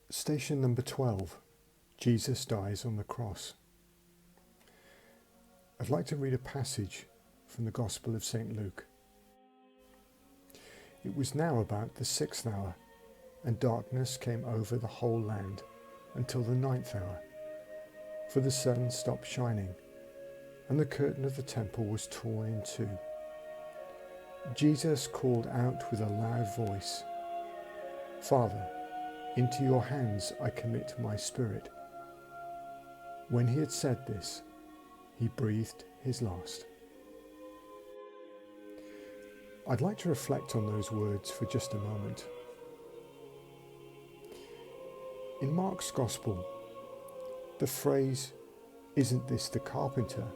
Station number 12, Jesus dies on the cross. I'd like to read a passage from the Gospel of St. Luke. It was now about the 6th hour, and darkness came over the whole land until the 9th hour, for the sun stopped shining, and the curtain of the temple was torn in two. Jesus called out with a loud voice, "Father, into your hands I commit my spirit." When he had said this, he breathed his last. I'd like to reflect on those words for just a moment. In Mark's Gospel, the phrase, "Isn't this the carpenter?"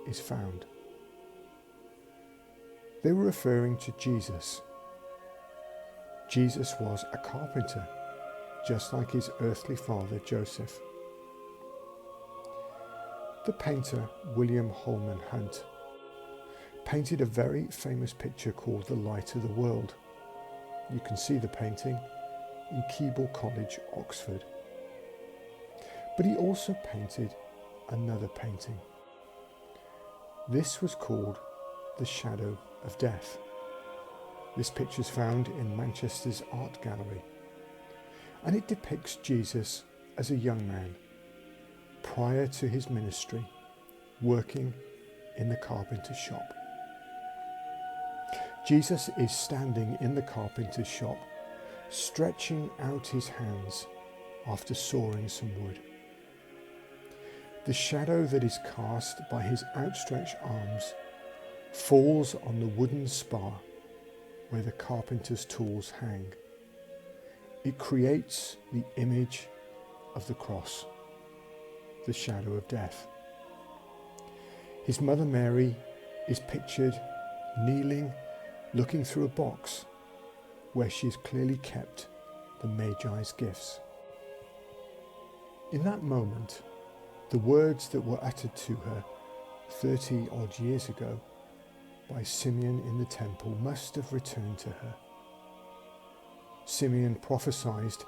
is found. They were referring to Jesus. Jesus was a carpenter, just like his earthly father Joseph. The painter William Holman Hunt painted a very famous picture called The Light of the World. You can see the painting in Keble College, Oxford. But he also painted another painting. This was called The Shadow of Death. This picture is found in Manchester's Art Gallery, and it depicts Jesus as a young man, prior to his ministry, working in the carpenter's shop. Jesus is standing in the carpenter's shop, stretching out his hands after sawing some wood. The shadow that is cast by his outstretched arms falls on the wooden spar where the carpenter's tools hang. It creates the image of the cross, the shadow of death. His mother Mary is pictured kneeling, looking through a box where she has clearly kept the Magi's gifts. In that moment, the words that were uttered to her 30 odd years ago by Simeon in the temple must have returned to her. Simeon prophesied,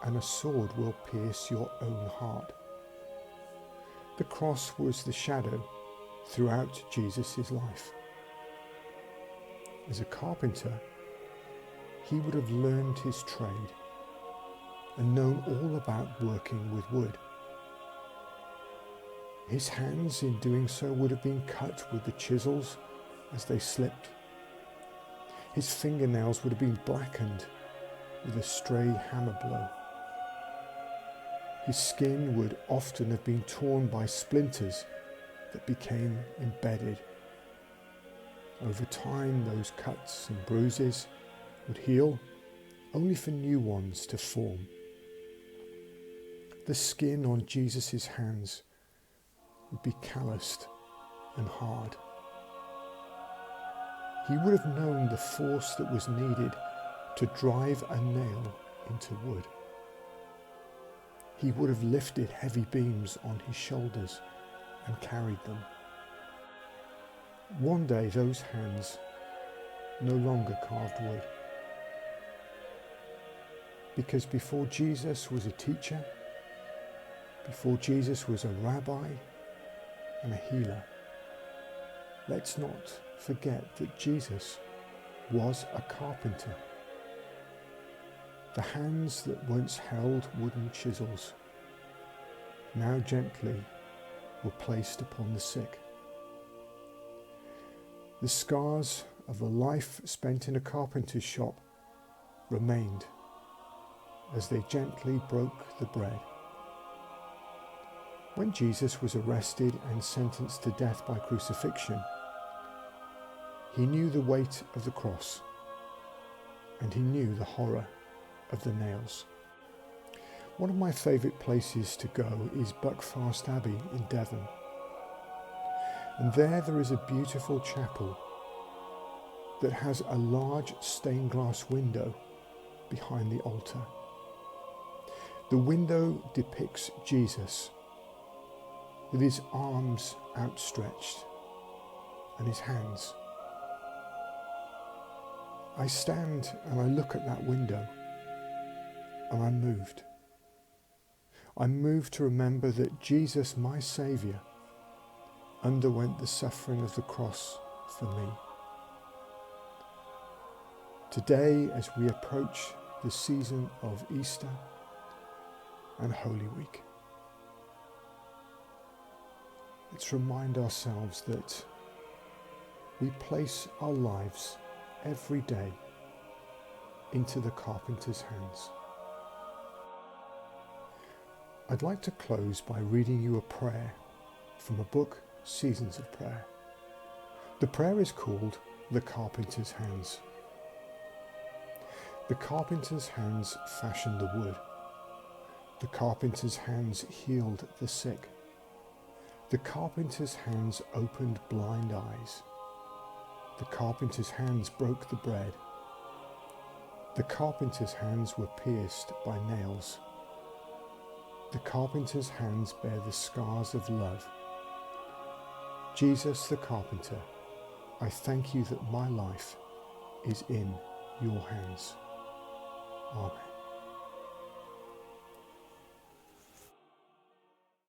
"And a sword will pierce your own heart." The cross was the shadow throughout Jesus' life. As a carpenter, he would have learned his trade and known all about working with wood. His hands in doing so would have been cut with the chisels as they slipped. His fingernails would have been blackened with a stray hammer blow. His skin would often have been torn by splinters that became embedded. Over time, those cuts and bruises would heal, only for new ones to form. The skin on Jesus' hands would be calloused and hard. He would have known the force that was needed to drive a nail into wood. He would have lifted heavy beams on his shoulders and carried them. One day those hands no longer carved wood. Because before Jesus was a teacher, before Jesus was a rabbi and a healer, let's not forget that Jesus was a carpenter. The hands that once held wooden chisels now gently were placed upon the sick. The scars of a life spent in a carpenter's shop remained as they gently broke the bread. When Jesus was arrested and sentenced to death by crucifixion, he knew the weight of the cross, and he knew the horror of the nails. One of my favourite places to go is Buckfast Abbey in Devon. And there is a beautiful chapel that has a large stained glass window behind the altar. The window depicts Jesus with his arms outstretched and his hands. I stand and I look at that window and I'm moved. I'm moved to remember that Jesus, my Saviour, underwent the suffering of the cross for me. Today, as we approach the season of Easter and Holy Week, let's remind ourselves that we place our lives every day into the carpenter's hands. I'd like to close by reading you a prayer from a book, Seasons of Prayer. The prayer is called The Carpenter's Hands. The carpenter's hands fashioned the wood. The carpenter's hands healed the sick. The carpenter's hands opened blind eyes. The carpenter's hands broke the bread. The carpenter's hands were pierced by nails. The carpenter's hands bear the scars of love. Jesus the carpenter, I thank you that my life is in your hands. Amen.